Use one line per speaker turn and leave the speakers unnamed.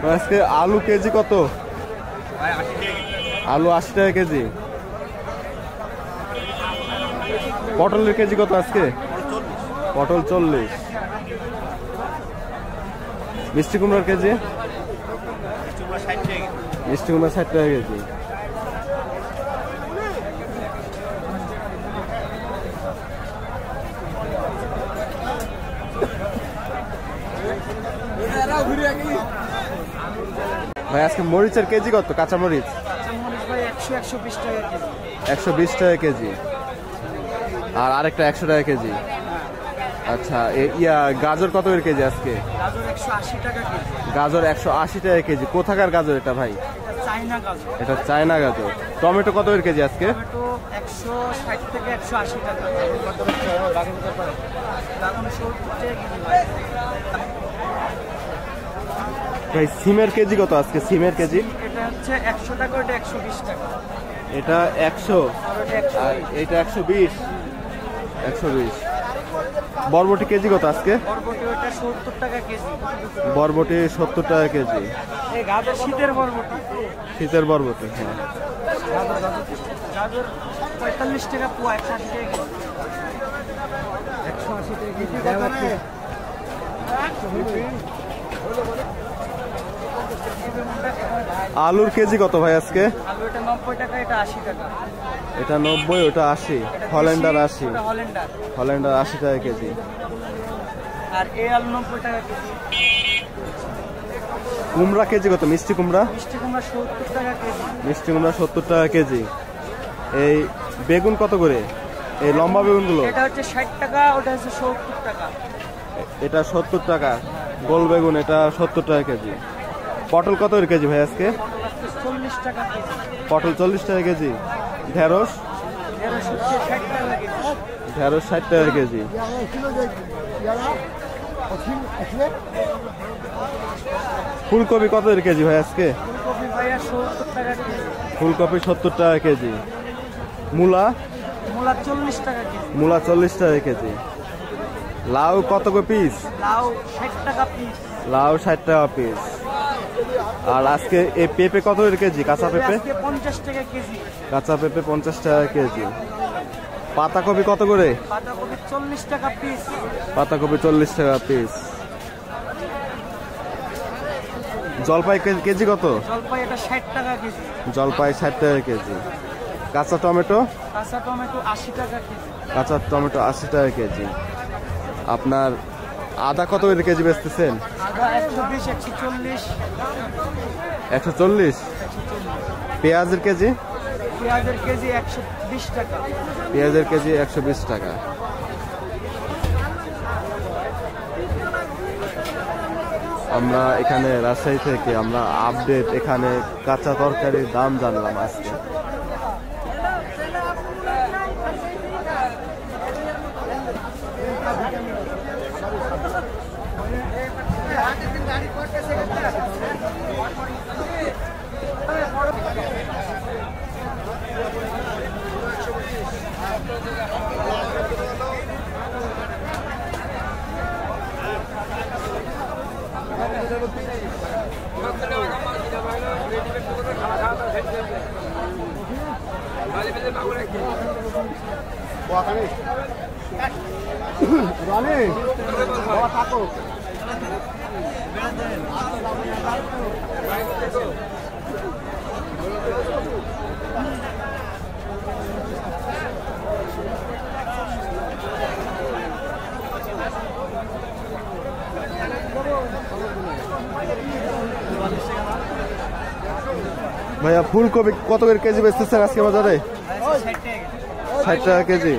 আজকে আলু কেজি কত? আলু 80 টাকা কেজি। পটলের কেজি কত আজকে? পটল 40। মিষ্টি কুমড়ার কেজি? মিষ্টি কুমড়া 60 টাকা কেজি। ভাই আজকে মরিচের কেজি কত? কাঁচা মরিচ 120 টাকা কেজি। আর আরেকটা 100 টাকা কেজি। আচ্ছা গাজর কত এর কেজি আজকে? গাজর 180 টাকা কেজি। কোথাকার গাজর এটা ভাই? এটা চায়না গাজর। টমেটো কত এর কেজি আজকে?
160 থেকে 180 টাকা।
ভাই সিমের কেজি কত আজকে? সিমের কেজি
এটা হচ্ছে 100 টাকা, এটা 120 টাকা।
এটা 100 আর এটা 120। বরবটি কেজি কত আজকে?
বরবটি ওটা 70 টাকা কেজি।
বরবটি 70 টাকা কেজি।
এই গাজর শীতের বরবটি।
শীতের বরবটি, হ্যাঁ।
গাজর 45 টাকা পোয়া, 180 টাকা কেজি। 180 টাকা কেজি।
আলুর কেজি কত ভাই আজকে?
আলু এটা 90 টাকা, এটা 80 টাকা।
এটা 90, ওটা 80। হল্যান্ডার 80। হল্যান্ডার 80 টাকা কেজি।
আর এই আলু 90 টাকা কেজি।
কুমড়া কেজি কত? মিষ্টি কুমড়া?
মিষ্টি কুমড়া 70 টাকা কেজি।
মিষ্টি কুমড়া 70 টাকা কেজি। এই বেগুন কত করে? এই লম্বা বেগুনগুলো?
এটা হচ্ছে 60 টাকা, ওটা হচ্ছে 70 টাকা।
এটা 70 টাকা। গোল বেগুন এটা 70 টাকা কেজি। পটল কত এর কেজি ভাই আজকে?
40 টাকা কেজি।
পটল 40 টাকা কেজি। ঢেঁড়স?
ঢেঁড়স হচ্ছে 60 টাকা কেজি।
ঢেঁড়স 60 টাকা কেজি। ফুলকপি কত এর কেজি ভাই আজকে?
ফুলকপি ভাইয়া 70 টাকা কেজি।
ফুলকপি 70 টাকা কেজি। মূলা?
মূলা 40 টাকা কেজি।
মূলা 40 টাকা কেজি। লাউ কত করে পিস?
লাউ 60 টাকা পিস।
লাউ 60 টাকা পিস। আর আজকে এই পেঁপে কত এর কেজি? কাঁচা পেঁপে?
আজকে 50 টাকা কেজি।
কাঁচা পেঁপে 50 টাকা কেজি। পাতাকপি কত করে?
পাতাকপি 40 টাকা পিস।
পাতাকপি 40 টাকা পিস। জলপাই কেজি কত?
জলপাই এটা 60 টাকা কেজি।
জলপাই 60 টাকা কেজি। কাঁচা টমেটো?
কাঁচা টমেটো 80 টাকা কেজি।
কাঁচা টমেটো 80 টাকা কেজি। আপনার আদা কত এর কেজি বেচতেছেন?
আদা 120, 140।
140। পেঁয়াজের কেজি?
পেঁয়াজের কেজি 120 টাকা।
পেঁয়াজের কেজি 120 টাকা। আমরা এখানে রাজশাহী থেকে আমরা আপডেট এখানে কাঁচা তরকারির দাম জানলাম আজকে। ভাইয়া ফুলকপি কত করে কেজি বেচতেছেন আজকে বাজারে?
60 টাকা।
60 টাকা কেজি।